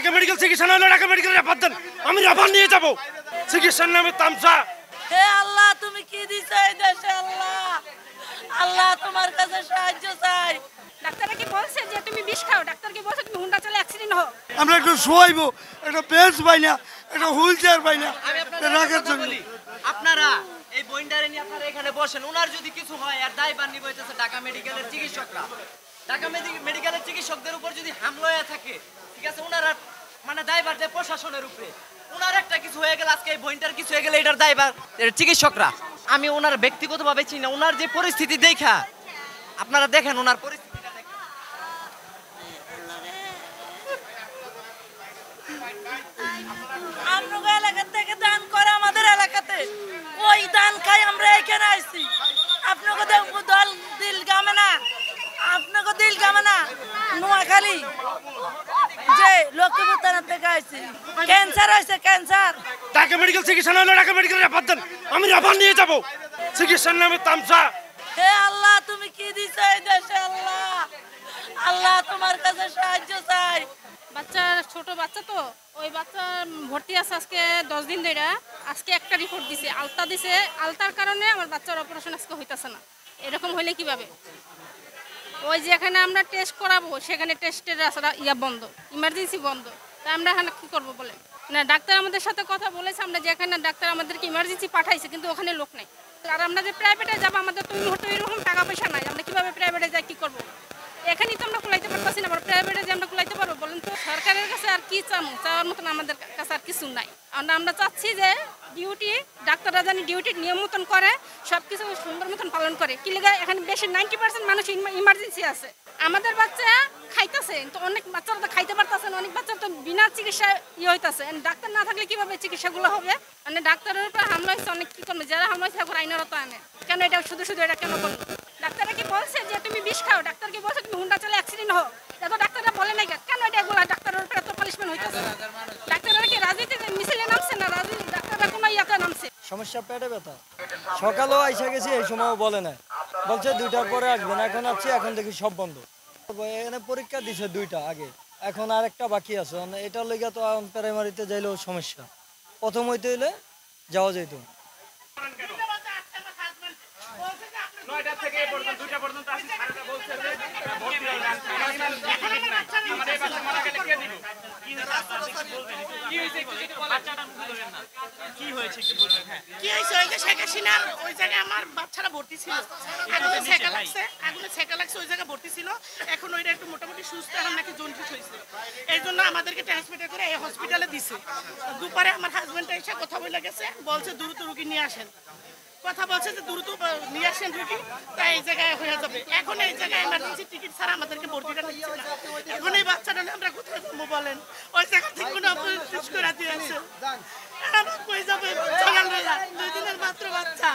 Dhaka medical চিকিৎসা না হলে ঢাকা মেডিকেল রেফার দেন, আমি রেফার নিয়ে যাব। চিকিৎসার নামে তামসা। হে আল্লাহ, তুমি কি দিছো এই দেশে? আল্লাহ, আল্লাহ তোমার কাছে সাহায্য চাই। ডাক্তাররা কি বলছে যে তুমি বিষ খাও? ডাক্তার কি বলছে তুমি হুন্ডা চালে অ্যাক্সিডেন্ট হও? আমরা একটু শোয়াইবো, একটা বেঞ্চ পাই না, একটা হুইল চেয়ার পাই না রাখার জন্য। আপনারা এই বইন্ডারে নিয়ে আপনারা এখানে বসেন, ওনার যদি কিছু হয় আর দায়ভার নিবে হইতেছে ঢাকা মেডিকেলের চিকিৎসকরা। ঢাকা মেডিকেলের চিকিৎসকদের উপর যদি হামলা হয়ে থাকে, ঠিক আছে, ওনারা মানে দায়ভার দেয় প্রশাসনের উপরে। ওনার একটা কিছু হয়ে গেলে, আজকে এই বইন্ডার কিছু হয়ে গেলে এটার দায়ভার চিকিৎসকরা। আমি ওনার ব্যক্তিগতভাবে চিনি না, ওনার যে পরিস্থিতি দেখা আপনারা দেখেন, ওনার পরিস্থিতিটা দেখেন। আমরা এলাকা থেকে দান করে আমাদের এলাকাতে, ওই দান খাই আমরা এখানে আইছি। আপনাকে দল দিল গামে না, আপনাকে দিল গামে না, নোয়াখালী যে লক্ষ্মীপুর থানা থেকে আইছি। ক্যান্সার হয়েছে, ক্যান্সার। ঢাকা মেডিকেল চিকিৎসা না হলে ঢাকা মেডিকেল রেফার দেন, আমি রেফার নিয়ে যাব। চিকিৎসার নামে তামসা। হে আল্লাহ, তুমি কি দিছো এই দেশে? আল্লাহ, আল্লাহ তোমার কাছে সাহায্য চাই। বাচ্চা, ছোট বাচ্চা তো, ওই বাচ্চা ভর্তি আছে আজকে 10 দিন ধরে। আজকে একটা রিপোর্ট দিছে, আলতা দিছে। আলতার কারণে আমার বাচ্চার অপারেশন আজকে হইতাছে না। এরকম হইলে কিভাবে? ওই যেখানে আমরা টেস্ট করাবো সেখানে টেস্টের রাস্তা বন্ধ, ইমার্জেন্সি বন্ধ। তা আমরা এখানে কী করবো বলে? না, ডাক্তার আমাদের সাথে কথা বলেছে, আমরা যেখানে ডাক্তার আমাদেরকে ইমার্জেন্সি পাঠাইছে, কিন্তু ওখানে লোক নেই। আর আমরা যে প্রাইভেটে যাবো, আমাদের তো মুহূর্তে এরকম টাকা পয়সা নাই। আমরা কীভাবে প্রাইভেটে যাই, কী করবো? এখানেই তো আমরা কুলাইতে পারতেছি না, আমরা প্রাইভেটে যে আমরা কুলাইতে পারবো বলেন তো? সরকারের কাছে আর কি চাওয়ার মতন আমাদের কাছে আর কিছু নাই। আমরা চাচ্ছি যে ডিউটি, ডাক্তাররা জানি ডিউটির নিয়ম মতন করে, সব কিছু সুন্দর মতন পালন করে। কি লেগে এখানে বেশি 90% মানুষ ইমার্জেন্সি আছে। আমাদের বাচ্চা খাইতেছে, তো অনেক বাচ্চারা তো খাইতে পারতেছে না, অনেক বাচ্চা তো বিনা চিকিৎসায় হইতেছে। ডাক্তার না থাকলে কিভাবে চিকিৎসাগুলো হবে? মানে ডাক্তারের উপর হামলা হয়েছে, অনেক কি করবে, যারা হামলা হয়েছে এখন আইনারত আনে। কেন এটা শুধু শুধু এটা কেন করবো? ডাক্তাররা কি বলছে যে তুমি বিষ খাও? ডাক্তার কি বলছে তুমি হুন্ডা চালে অ্যাক্সিডেন্ট হও? এত ডাক্তাররা বলে নাই কেন? এটা এগুলো ডাক্তারের উপর এত পানিশমেন্ট হইতেছে। ডাক্তাররা কি রাজনীতিতে মিছিলে নামছে না? ডাক্তাররা কোনো ইয়াতে নামছে? সমস্যা পেটে ব্যথা, সকালেও আইসা গেছি, এই সময়ও বলে না, বলছে 2টার পরে আসবেন। এখন আসছি, এখন দেখি সব বন্ধ। এখানে পরীক্ষা দিছে 2টা আগে, এখন আরেকটা বাকি আছে। এটা লেগে তো প্রাইমারিতে যাইলেও সমস্যা, প্রথম হইতে হইলে যাওয়া যেত। কি হয়েছে ওই শেখ হাসিনার ওই জায়গায় আমার বাচ্চারা ভর্তি ছিল, আগুনে ছেঁকা লাগছে, ওই জায়গায় ভর্তি ছিল। এখন ওইটা একটু মোটামুটি সুস্থ, এখন নাকি জন্ডিস হয়েছে। এই জন্য আমাদেরকে ট্রান্সমিটার করে এই হসপিটালে দিছে। দুপুরে আমার হাজবেন্ড এসে কথা বলে গেছে, বলছে দ্রুত রুগী নিয়ে আসেন। কথা বলছে যে দ্রুত নিয়ে আসেন রুগী, তাই এই জায়গায় হয়ে যাবে। এখন এই জায়গায় এমার্জেন্সি টিকিট ছাড়া আমাদেরকে ভর্তিটা নিচ্ছে না। এখন এই বাচ্চাটা আমরা কোথায় যাবো বলেন? ওই জায়গা থেকে কোনো অপারেশন করে দিয়েছে, কই যাবে? সকালবেলা 2 দিনের মাত্র বাচ্চা,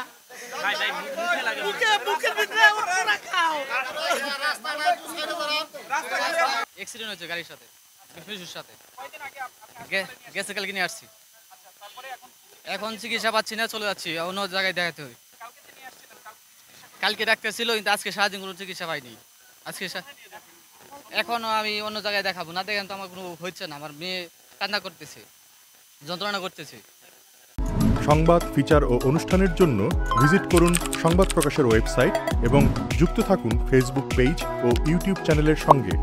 বুকের ভিতরে ওরা খাও। অ্যাক্সিডেন্ট হয়েছে গাড়ির সাথে, শিশুর সাথে। গেছে কালকে নিয়ে আসছি, এখন চিকিৎসা পাচ্ছি না, চলে যাচ্ছি অন্য জায়গায় দেখাতে হবে। কালকে ডাক্তার ছিল, কিন্তু আজকে সারাদিন কোনো চিকিৎসা পাইনি। আজকে এখনও আমি অন্য জায়গায় দেখাবো না, দেখেন তো আমার কোনো হচ্ছে না। আমার মেয়ে কান্না করতেছে, যন্ত্রণা করতেছে। সংবাদ, ফিচার ও অনুষ্ঠানের জন্য ভিজিট করুন সংবাদ প্রকাশের ওয়েবসাইট এবং যুক্ত থাকুন ফেসবুক পেজ ও ইউটিউব চ্যানেলের সঙ্গে।